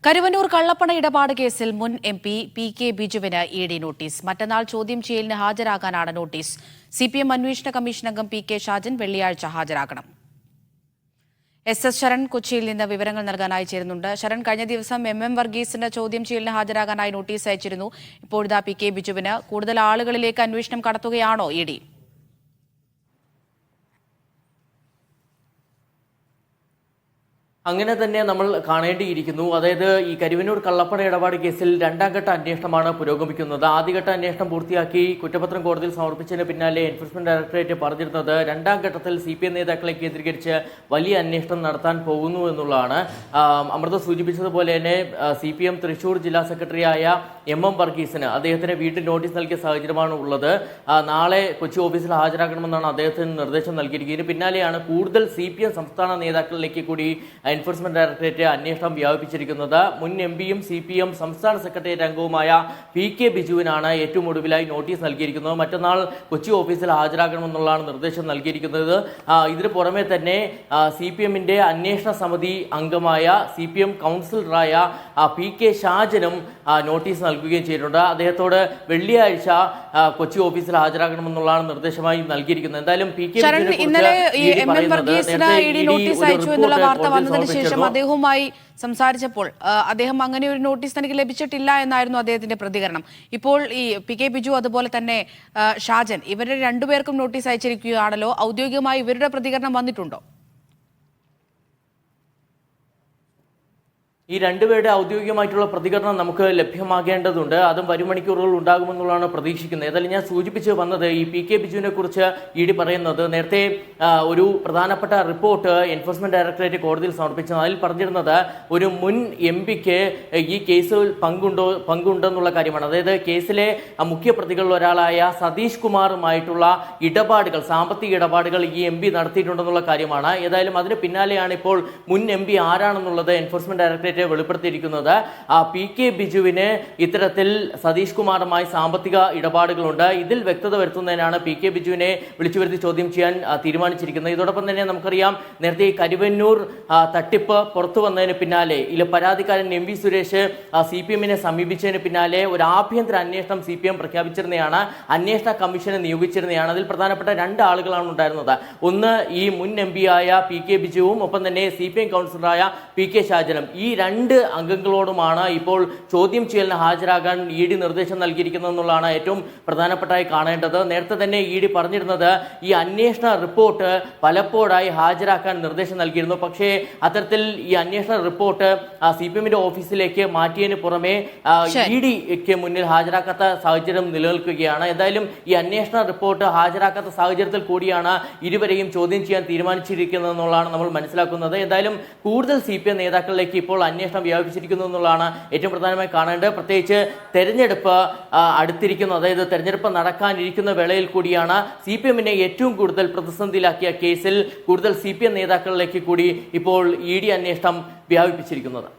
കരുവന്നൂർ കള്ളപ്പണ ഇടപാട് കേസിൽ മുൻ MP PK ബിജുവിന് ED നോട്ടീസ്. മറ്റന്നാൾ ചോദ്യം ചെയ്യലിന് ഹാജരാകാനാണ് നോട്ടീസ്. CPM അന്വേഷണ കമ്മീഷൻ അംഗം PK ഷാജൻ വെള്ളിയാഴ്ച ഹാജരാകണം. SS ശരൺ കൊച്ചിയിൽ നിന്ന് വിവരങ്ങൾ നൽകാനായി ചേരുന്നുണ്ട്. ശരൺ, കഴിഞ്ഞ ദിവസം MM വർഗീസിന് ചോദ്യം ചെയ്യലിന് ഹാജരാകാനായി നോട്ടീസ് അയച്ചിരുന്നു. ഇപ്പോഴിതാ PK ബിജുവിന്. കൂടുതൽ ആളുകളിലേക്ക് അന്വേഷണം കടത്തുകയാണോ ED? അങ്ങനെ തന്നെ നമ്മൾ കാണേണ്ടിയിരിക്കുന്നു. അതായത് ഈ കരുവന്നൂർ കള്ളപ്പണ ഇടപാട് കേസിൽ രണ്ടാം ഘട്ട അന്വേഷണമാണ് പുരോഗമിക്കുന്നത്. ആദ്യഘട്ട അന്വേഷണം പൂർത്തിയാക്കി കുറ്റപത്രം കോടതിയിൽ സമർപ്പിച്ചതിന് പിന്നാലെ എൻഫോഴ്സ്മെന്റ് ഡയറക്ടറേറ്റ് പറഞ്ഞിരുന്നത് രണ്ടാം ഘട്ടത്തിൽ CPM നേതാക്കളെ കേന്ദ്രീകരിച്ച് വലിയ അന്വേഷണം നടത്താൻ പോകുന്നു എന്നുള്ളതാണ്. അമൃത സൂചിപ്പിച്ചതുപോലെ തന്നെ CPM തൃശൂർ ജില്ലാ സെക്രട്ടറിയായ MM വർഗീസിന് അദ്ദേഹത്തിന് വീട്ടിൽ നോട്ടീസ് നൽകിയ സാഹചര്യമാണ് ഉള്ളത്. നാളെ കൊച്ചി ഓഫീസിൽ ഹാജരാക്കണമെന്നാണ് അദ്ദേഹത്തിന് നിർദ്ദേശം നൽകിയിരിക്കുന്നത്. ഇതിന് പിന്നാലെയാണ് കൂടുതൽ CPM സംസ്ഥാന നേതാക്കളിലേക്ക് കൂടി എൻഫോഴ്സ്മെന്റ് ഡയറക്ടറേറ്റ് അന്വേഷണം വ്യാപിപ്പിച്ചിരിക്കുന്നത്. മുൻ MPയും CPM സംസ്ഥാന സെക്രട്ടേറിയറ്റ് അംഗവുമായ PK ബിജുവിനാണ് ഏറ്റവും ഒടുവിലായി നോട്ടീസ് നൽകിയിരിക്കുന്നത്. മറ്റന്നാൾ കൊച്ചി ഓഫീസിൽ ഹാജരാക്കണമെന്നുള്ളതാണ് നിർദ്ദേശം നൽകിയിരിക്കുന്നത്. ഇതിന് പുറമെ തന്നെ CPMന്റെ അന്വേഷണ സമിതി അംഗമായ CPM കൗൺസിലറായ PK ഷാജനും നോട്ടീസ് നൽകുകയും ചെയ്തിട്ടുണ്ട്. അദ്ദേഹത്തോട് വെള്ളിയാഴ്ച കൊച്ചി ഓഫീസിൽ ഹാജരാക്കണമെന്നുള്ളതാണ് നിർദ്ദേശമായി നൽകിയിരിക്കുന്നത്. എന്തായാലും PK ശേഷം അദ്ദേഹവുമായി സംസാരിച്ചപ്പോൾ അദ്ദേഹം അങ്ങനെ ഒരു നോട്ടീസ് തനിക്ക് ലഭിച്ചിട്ടില്ല എന്നായിരുന്നു അദ്ദേഹത്തിന്റെ പ്രതികരണം. ഇപ്പോൾ ഈ PK ബിജു അതുപോലെ തന്നെ ഷാജൻ ഇവരുടെ രണ്ടുപേർക്കും നോട്ടീസ് അയച്ചിരിക്കുകയാണല്ലോ. ഔദ്യോഗികമായി ഇവരുടെ പ്രതികരണം വന്നിട്ടുണ്ടോ? ഈ രണ്ടുപേരുടെ ഔദ്യോഗികമായിട്ടുള്ള പ്രതികരണം നമുക്ക് ലഭ്യമാകേണ്ടതുണ്ട്. അതും വരും മണിക്കൂറുകൾ ഉണ്ടാകുമെന്നുള്ളതാണ് പ്രതീക്ഷിക്കുന്നത്. ഏതായാലും ഞാൻ സൂചിപ്പിച്ച് വന്നത് ഈ PK ബിജുവിനെ കുറിച്ച് ED പറയുന്നത് നേരത്തെ ഒരു പ്രധാനപ്പെട്ട റിപ്പോർട്ട് എൻഫോഴ്സ്മെന്റ് ഡയറക്ടറേറ്റ് കോടതിയിൽ സമർപ്പിച്ചത്. അതിൽ പറഞ്ഞിരുന്നത് ഒരു മുൻ MPക്ക് ഈ കേസിൽ പങ്കുണ്ടെന്നുള്ള കാര്യമാണ്. അതായത് കേസിലെ മുഖ്യ പ്രതികളിൽ ഒരാളായ സതീഷ് കുമാറുമായിട്ടുള്ള ഇടപാടുകൾ, സാമ്പത്തിക ഇടപാടുകൾ ഈ MP നടത്തിയിട്ടുണ്ടെന്നുള്ള കാര്യമാണ്. ഏതായാലും അതിന് പിന്നാലെയാണ് ഇപ്പോൾ മുൻ MP ആരാണെന്നുള്ളത് എൻഫോഴ്സ്മെന്റ് ഡയറക്ടറേറ്റ് വെളിപ്പെടുത്തിയിരിക്കുന്നത്. PK ബിജുവിന് ഇത്തരത്തിൽ സതീഷ് കുമാറുമായി സാമ്പത്തിക ഇടപാടുകളുണ്ട്. ഇതിൽ വ്യക്തത വരുത്തുന്നതിനാണ് PK ബിജുവിനെ വിളിച്ചു വരുത്തി ചോദ്യം ചെയ്യാൻ തീരുമാനിച്ചിരിക്കുന്നത്. ഇതോടൊപ്പം തന്നെ നമുക്കറിയാം, നേരത്തെ കരുവന്നൂർ തട്ടിപ്പ് പുറത്തു വന്നതിന് പിന്നാലെ പരാതിക്കാരൻ MV സുരേഷ് CPMനെ സമീപിച്ചതിന് പിന്നാലെ ഒരു ആഭ്യന്തര അന്വേഷണം CPM പ്രഖ്യാപിച്ചിരുന്നതാണ്. അന്വേഷണ കമ്മീഷനെ നിയോഗിച്ചിരുന്നതാണ്. അതിൽ പ്രധാനപ്പെട്ട രണ്ട് ആളുകളാണ് ഉണ്ടായിരുന്നത്. ഒന്ന് ഈ മുൻ MP ആയ PK ബിജുവും ഒപ്പം തന്നെ CPM കൗൺസിലറായ PK ഷാജനും. ഈ രണ്ട് അംഗങ്ങളോടുമാണ് ഇപ്പോൾ ചോദ്യം ചെയ്യലിന് ഹാജരാകാൻ ED നിർദ്ദേശം നൽകിയിരിക്കുന്നതെന്നുള്ളതാണ് ഏറ്റവും പ്രധാനപ്പെട്ടായി കാണേണ്ടത്. നേരത്തെ തന്നെ ED പറഞ്ഞിരുന്നത് ഈ അന്വേഷണ റിപ്പോർട്ട് പലപ്പോഴായി ഹാജരാക്കാൻ നിർദ്ദേശം നൽകിയിരുന്നു. പക്ഷേ അത്തരത്തിൽ ഈ അന്വേഷണ റിപ്പോർട്ട് CPMന്റെ ഓഫീസിലേക്ക് മാറ്റിയതിന് പുറമെ EDക്ക് മുന്നിൽ ഹാജരാക്കാത്ത സാഹചര്യം നിലനിൽക്കുകയാണ്. എന്തായാലും ഈ അന്വേഷണ റിപ്പോർട്ട് ഹാജരാക്കാത്ത സാഹചര്യത്തിൽ കൂടിയാണ് ഇരുവരെയും ചോദ്യം ചെയ്യാൻ തീരുമാനിച്ചിരിക്കുന്നതെന്നുള്ളതാണ് നമ്മൾ മനസ്സിലാക്കുന്നത്. എന്തായാലും കൂടുതൽ CPM നേതാക്കളിലേക്ക് ഇപ്പോൾ അന്വേഷണം വ്യാപിച്ചിരിക്കുന്നു എന്നുള്ളതാണ് ഏറ്റവും പ്രധാനമായി കാണേണ്ടത്. പ്രത്യേകിച്ച് തെരഞ്ഞെടുപ്പ് അടുത്തിരിക്കുന്നു. അതായത് തെരഞ്ഞെടുപ്പ് നടക്കാനിരിക്കുന്ന വേളയിൽ കൂടിയാണ് CPMനെ ഏറ്റവും കൂടുതൽ പ്രതിസന്ധിയിലാക്കിയ കേസിൽ കൂടുതൽ CPM നേതാക്കളിലേക്ക് കൂടി ഇപ്പോൾ ED അന്വേഷണം വ്യാപിപ്പിച്ചിരിക്കുന്നത്.